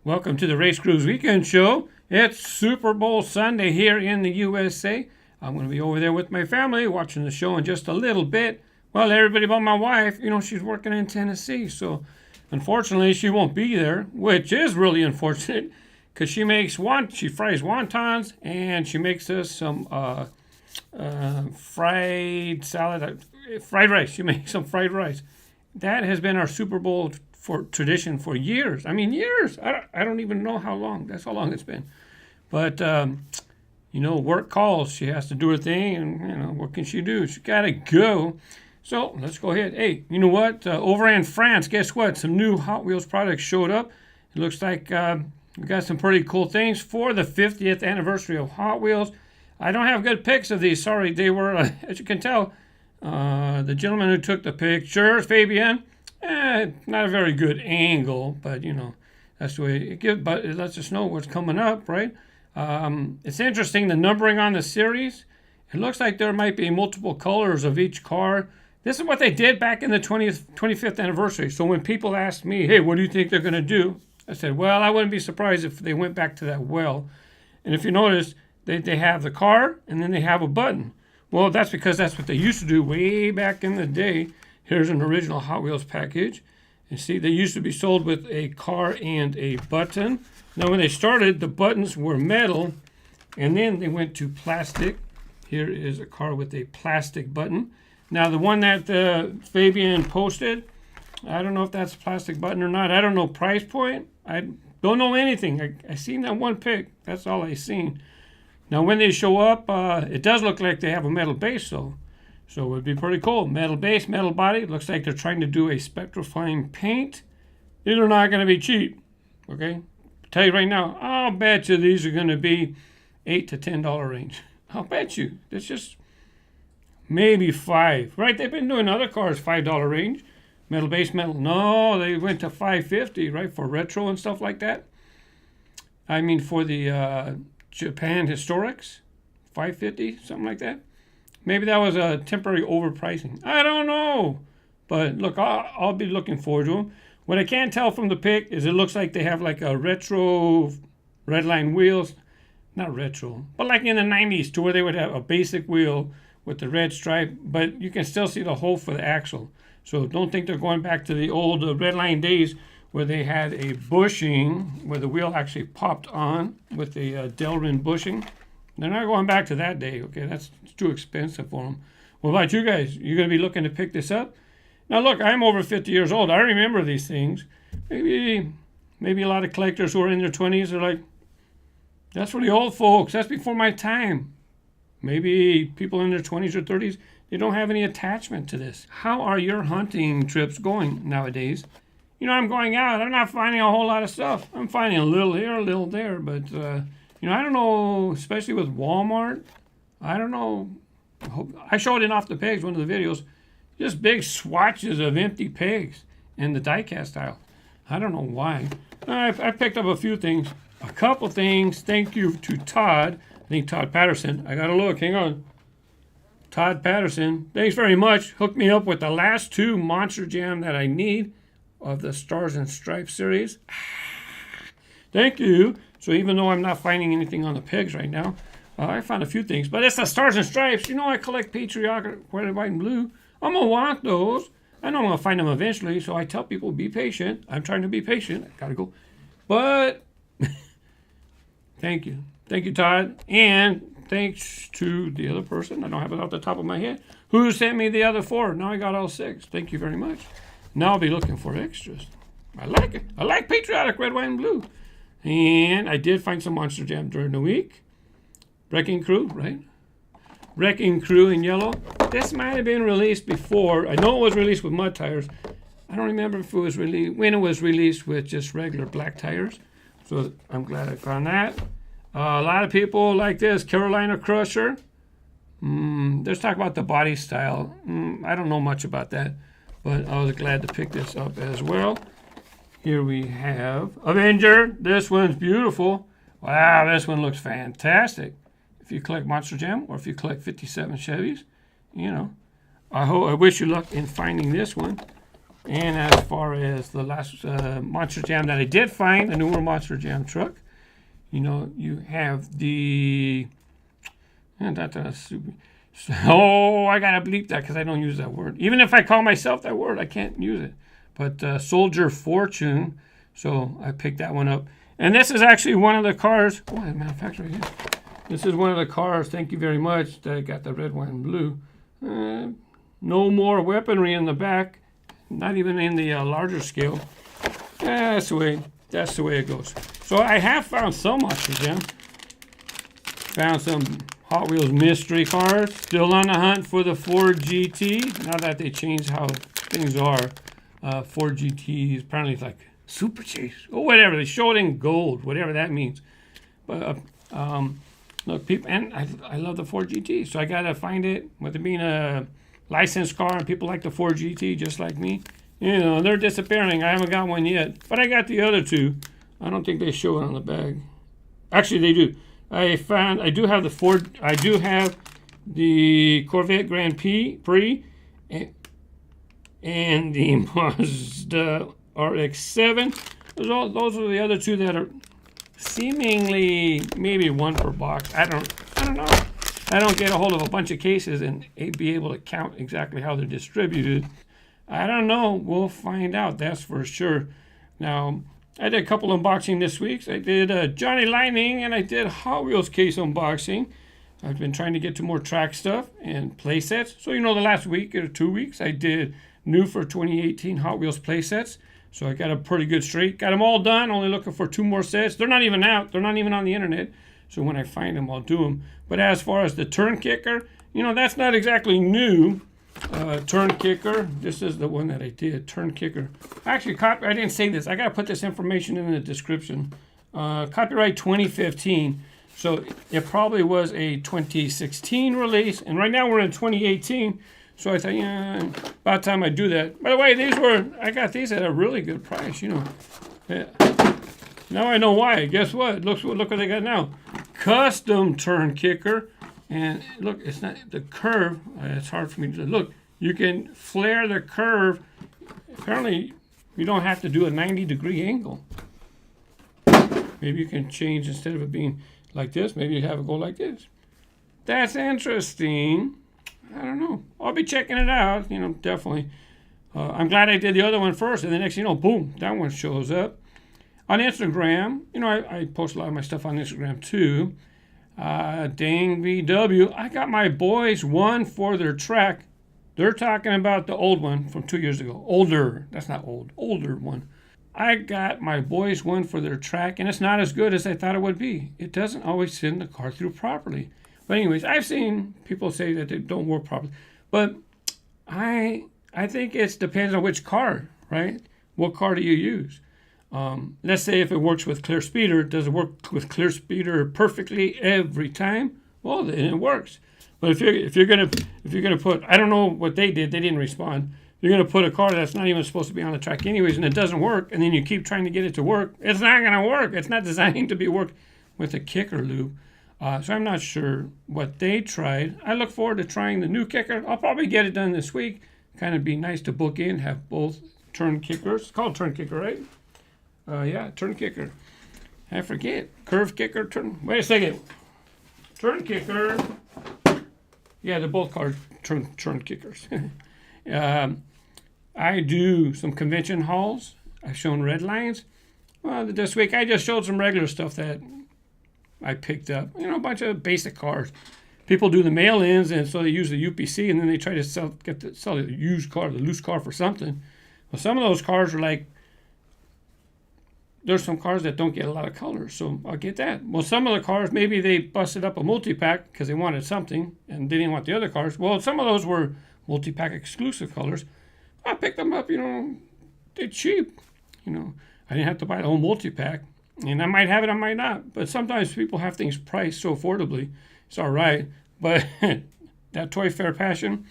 Welcome to the RaceGrooves Weekend Show. It's Super Bowl Sunday here in the USA. I'm going to be over there with my family watching the show in just a little bit. Well, everybody but my wife, she's working in Tennessee, so unfortunately she won't be there, which is really unfortunate because she fries wontons and she makes us some fried salad, fried rice. She makes some fried rice. That has been our Super Bowl tradition for years. I mean, years. I don't even know how long. That's how long it's been. But, work calls. She has to do her thing, and, what can she do? She got to go. So let's go ahead. Hey, you know what? Over in France, guess what? Some new Hot Wheels products showed up. It looks like we got some pretty cool things for the 50th anniversary of Hot Wheels. I don't have good pics of these. Sorry, they were, as you can tell, the gentleman who took the pictures, Fabian, not a very good angle, but that's the way it gives. But it lets us know what's coming up, right? It's interesting, the numbering on the series. It looks like there might be multiple colors of each car. This is what they did back in the 25th anniversary. So when people asked me, hey, what do you think they're going to do? I said, well, I wouldn't be surprised if they went back to that well. And if you notice, they have the car and then they have a button. Well, that's because that's what they used to do way back in the day. Here's an original Hot Wheels package. And see, they used to be sold with a car and a button. Now, when they started, the buttons were metal, and then they went to plastic. Here is a car with a plastic button. Now, the one that Fabian posted, I don't know if that's a plastic button or not. I don't know price point. I don't know anything. I seen that one pic. That's all I seen. Now, when they show up, it does look like they have a metal base, though. So it would be pretty cool. Metal base, metal body. It looks like they're trying to do a spectrifying paint. These are not going to be cheap. Okay? I'll tell you right now, I'll bet you these are going to be $8 to $10 range. I'll bet you. It's just maybe $5. Right? They've been doing other cars $5 range. Metal base, metal. No, they went to $5.50, right? For retro and stuff like that. I mean, for the Japan Historics, $5.50, something like that. Maybe that was a temporary overpricing. I don't know. But look, I'll be looking forward to them. What I can tell from the pic is it looks like they have like a retro Redline wheels. Not retro, but like in the 90s to where they would have a basic wheel with the red stripe, but you can still see the hole for the axle. So don't think they're going back to the old Redline days where they had a bushing, where the wheel actually popped on with the Delrin bushing. They're not going back to that day, okay? That's too expensive for them. What about you guys? You going to be looking to pick this up? Now, look, I'm over 50 years old. I remember these things. Maybe a lot of collectors who are in their 20s are like, that's for the old folks. That's before my time. Maybe people in their 20s or 30s, they don't have any attachment to this. How are your hunting trips going nowadays? I'm going out. I'm not finding a whole lot of stuff. I'm finding a little here, a little there, but... I don't know, especially with Walmart, I don't know. I showed it off the pegs, one of the videos, just big swatches of empty pegs in the die-cast aisle. I don't know why. I picked up a few things, a couple things. Thank you to Todd. I think Todd Patterson. I got to look. Hang on. Todd Patterson. Thanks very much. Hooked me up with the last 2 Monster Jam that I need of the Stars and Stripes series. Thank you. So even though I'm not finding anything on the pegs right now, I found a few things. But it's the Stars and Stripes. I collect patriotic red, white, and blue. I'm going to want those. I know I'm going to find them eventually, so I tell people, be patient. I'm trying to be patient. I got to go. But thank you. Thank you, Todd. And thanks to the other person, I don't have it off the top of my head, who sent me the other 4. Now I got all 6. Thank you very much. Now I'll be looking for extras. I like it. I like patriotic red, white, and blue. And I did find some Monster Jam during the week. Wrecking Crew, right? Wrecking Crew in yellow. This might have been released before. I know it was released with mud tires. I don't remember if it was when it was released with just regular black tires. So I'm glad I found that. A lot of people like this Carolina Crusher. Let's talk about the body style. I don't know much about that, but I was glad to pick this up as well. Here we have Avenger. This one's beautiful. Wow, this one looks fantastic. If you collect Monster Jam or if you collect 57 Chevys, I wish you luck in finding this one. And as far as the last Monster Jam that I did find, a newer Monster Jam truck, you know, you have the... I gotta bleep that because I don't use that word. Even if I call myself that word, I can't use it. But Soldier Fortune, so I picked that one up. And this is actually one of the cars. Oh, I manufactured here. This is one of the cars, thank you very much, that got the red, white, and blue. No more weaponry in the back, not even in the larger scale. That's the way it goes. So I have found some Monster Jam. Found some Hot Wheels mystery cars. Still on the hunt for the Ford GT. Now that they changed how things are, Ford GT is apparently like Super Chase or whatever. They show it in gold, whatever that means. But look, people, and I love the Ford GT, so I gotta find it. With it being a licensed car, and people like the Ford GT just like me, you know, they're disappearing. I haven't got one yet, but I got the other two. I don't think they show it on the bag. Actually, they do. I do have the Ford. I do have the Corvette Grand Prix and the Mazda RX-7. Those are the other two that are seemingly maybe one per box. I don't know. I don't get a hold of a bunch of cases and be able to count exactly how they're distributed. I don't know. We'll find out. That's for sure. Now, I did a couple unboxing this week. I did Johnny Lightning and I did Hot Wheels case unboxing. I've been trying to get to more track stuff and play sets. So, you know, the last week or 2 weeks, I did new for 2018 Hot Wheels play sets. So I got a pretty good streak. Got them all done. Only looking for 2 more sets. They're not even out. They're not even on the internet. So when I find them, I'll do them. But as far as the turn kicker, you know, that's not exactly new. Turn kicker. This is the one that I did. Turn kicker. Actually, I didn't say this. I got to put this information in the description. Copyright 2015. So it probably was a 2016 release. And right now we're in 2018. So I thought, yeah, about time I do that. By the way, I got these at a really good price, you know. Yeah. Now I know why. Guess what? Look what they got now. Custom turn kicker. And look, it's not the curve. It's hard for me to look. You can flare the curve. Apparently, you don't have to do a 90-degree angle. Maybe you can change, instead of it being like this, maybe you have it go like this. That's interesting. I don't know. I'll be checking it out, you know, definitely. I'm glad I did the other one first, and the next thing you know, boom, that one shows up. On Instagram, you know, I post a lot of my stuff on Instagram too. Dang VW, I got my boys one for their track. They're talking about the old one from 2 years ago. Older, that's not old, older one. I got my boys one for their track, and it's not as good as I thought it would be. It doesn't always send the car through properly. But anyways, I've seen people say that they don't work properly. But I think it depends on which car, right? What car do you use? Let's say if it works with Clear Speeder, does it work with Clear Speeder perfectly every time? Well, then it works. But if you're gonna put, I don't know what they did. They didn't respond. You're gonna put a car that's not even supposed to be on the track anyways, and it doesn't work, and then you keep trying to get it to work. It's not gonna work. It's not designed to be worked with a kicker loop. So I'm not sure what they tried. I look forward to trying the new kicker. I'll probably get it done this week. Kind of be nice to book in, have both turn kickers. It's called turn kicker, right? Yeah, turn kicker. I forget. Curve kicker, turn. Wait a second. Turn kicker. Yeah, they're both called turn kickers. I do some convention hauls. I've shown red lines. Well, this week I just showed some regular stuff that I picked up. You know, a bunch of basic cars. People do the mail-ins, and so they use the UPC, and then they try to sell the used car, the loose car for something. Well, some of those cars are like, there's some cars that don't get a lot of colors, so I'll get that. Well, some of the cars, maybe they busted up a multi-pack because they wanted something, and they didn't want the other cars. Well, some of those were multi-pack exclusive colors. I picked them up, you know, they're cheap. You know, I didn't have to buy the whole multi-pack, and I might have it, I might not. But sometimes people have things priced so affordably, it's all right. But that Toy Fair Passion,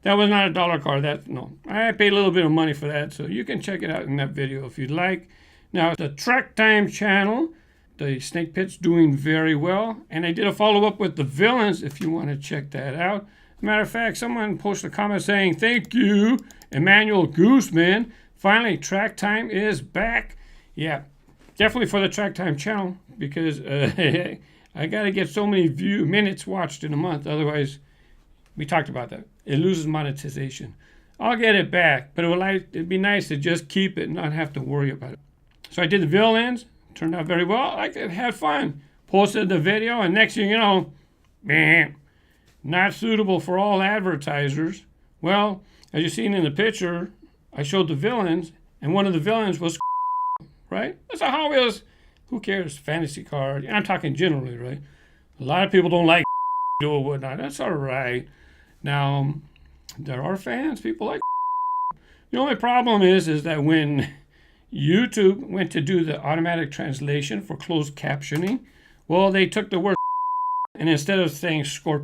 that was not a dollar car. No, I paid a little bit of money for that, so you can check it out in that video if you'd like. Now, the Track Time channel, the Snake Pit's doing very well. And I did a follow-up with the villains if you want to check that out. Matter of fact, someone posted a comment saying, thank you, Emmanuel Gooseman. Finally, Track Time is back. Yeah, definitely for the Track Time channel, because I got to get so many minutes watched in a month. Otherwise, we talked about that. It loses monetization. I'll get it back, but it'd be nice to just keep it and not have to worry about it. So I did the villains. Turned out very well. I had fun. Posted the video, and next thing you know, not suitable for all advertisers. Well, as you've seen in the picture, I showed the villains, and one of the villains was right? That's a Hot Wheels. Who cares? Fantasy card. I'm talking generally, right? A lot of people don't like or whatnot. That's all right. Now, there are fans. People like. The only problem is that when YouTube went to do the automatic translation for closed captioning, well, they took the word and instead of saying score,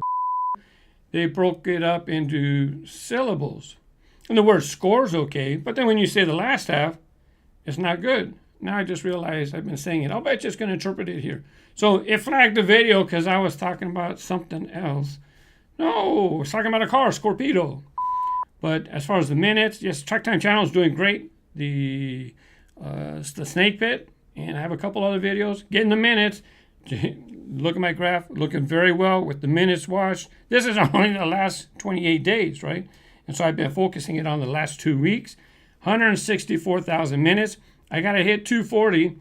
they broke it up into syllables. And the word score is okay, but then when you say the last half, it's not good. Now I just realized I've been saying it. I'll bet you it's going to interpret it here. So it flagged the video because I was talking about something else. No, I was talking about a car, Scorpedo. But as far as the minutes, yes, Track Time channel is doing great. The snake pit, and I have a couple other videos. Getting the minutes. Look at my graph, looking very well with the minutes watched. This is only the last 28 days, right? And so I've been focusing it on the last 2 weeks. 164,000 minutes. I got to hit 240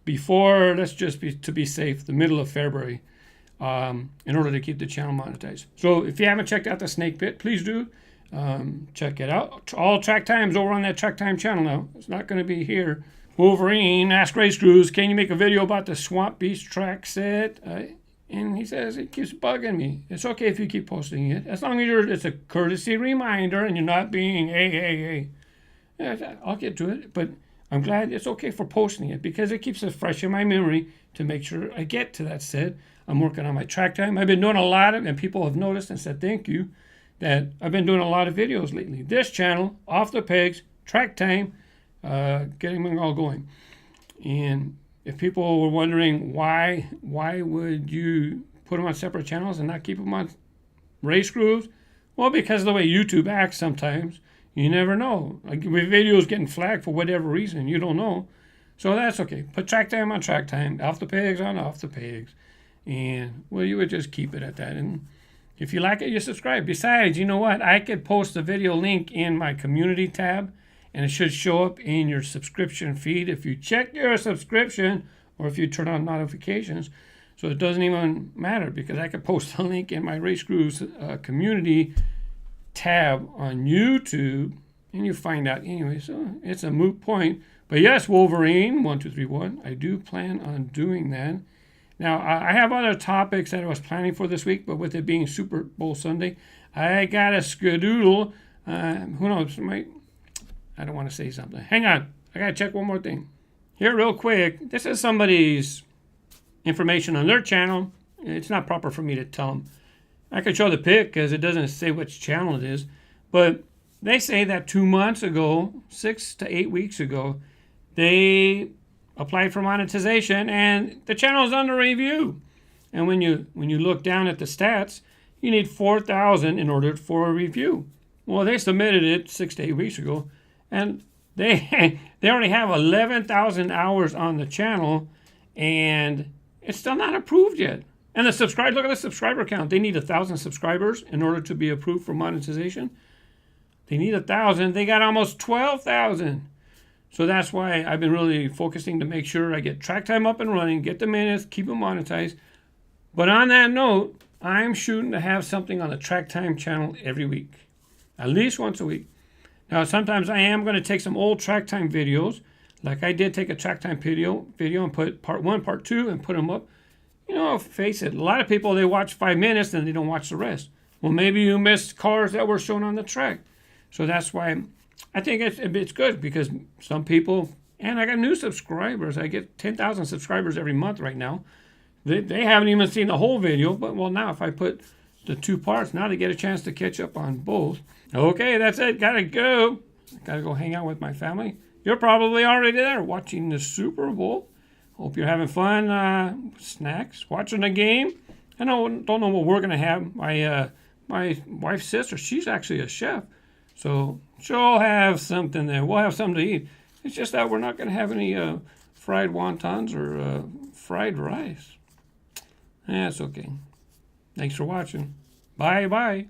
before, let's just to be safe, the middle of February, in order to keep the channel monetized. So if you haven't checked out the snake pit, please do. Check it out. All Track Time's over on that Track Time channel now. It's not going to be here. Wolverine asked RaceGrooves, can you make a video about the Swamp Beast track set? And he says, it keeps bugging me. It's okay if you keep posting it. As long as it's a courtesy reminder and you're not being, hey. Yeah, I'll get to it. But I'm glad it's okay for posting it because it keeps it fresh in my memory to make sure I get to that set. I'm working on my Track Time. I've been doing a lot of, and people have noticed and said thank you, that I've been doing a lot of videos lately. This channel, Off the Pegs, Track Time, getting them all going. And if people were wondering why would you put them on separate channels and not keep them on RaceGrooves? Well, because of the way YouTube acts sometimes. You never know. Like with videos getting flagged for whatever reason, you don't know. So that's okay. Put Track Time on Track Time, Off the Pegs on Off the Pegs. And, well, you would just keep it at that. And if you like it, you subscribe. Besides, you know what? I could post the video link in my community tab, and it should show up in your subscription feed if you check your subscription or if you turn on notifications. So it doesn't even matter because I could post the link in my RaceGrooves community tab on YouTube, and you find out anyway. So it's a moot point. But yes, Wolverine 1231. I do plan on doing that. Now I have other topics that I was planning for this week, but with it being Super Bowl Sunday, I got a skedoodle. Who knows? I don't want to say something. Hang on. I got to check one more thing. Here real quick. This is somebody's information on their channel. It's not proper for me to tell them. I could show the pic because it doesn't say which channel it is. But they say that 2 months ago, 6 to 8 weeks ago, they applied for monetization and the channel is under review. And when you look down at the stats, you need 4,000 in order for a review. Well, they submitted it 6 to 8 weeks ago. And they already have 11,000 hours on the channel, and it's still not approved yet. And look at the subscriber count. They need 1,000 subscribers in order to be approved for monetization. They need 1,000. They got almost 12,000. So that's why I've been really focusing to make sure I get Track Time up and running, get the minutes, keep them monetized. But on that note, I'm shooting to have something on the Track Time channel every week, at least once a week. Now, sometimes I am going to take some old Track Time videos, like I did take a Track Time video and put part 1, part 2, and put them up. You know, face it, a lot of people, they watch 5 minutes and they don't watch the rest. Well, maybe you missed cars that were shown on the track. So that's why I think it's good because some people, and I got new subscribers. I get 10,000 subscribers every month right now. They haven't even seen the whole video, but well, now if I put the 2 parts, now they get a chance to catch up on both. Okay, that's it. Gotta go hang out with my family. You're probably already there watching the Super Bowl. Hope you're having fun. Snacks, watching the game. Don't know what we're gonna have. My wife's sister, she's actually a chef. So she'll have something there. We'll have something to eat. It's just that we're not going to have any fried wontons or fried rice. That's okay. Thanks for watching. Bye-bye.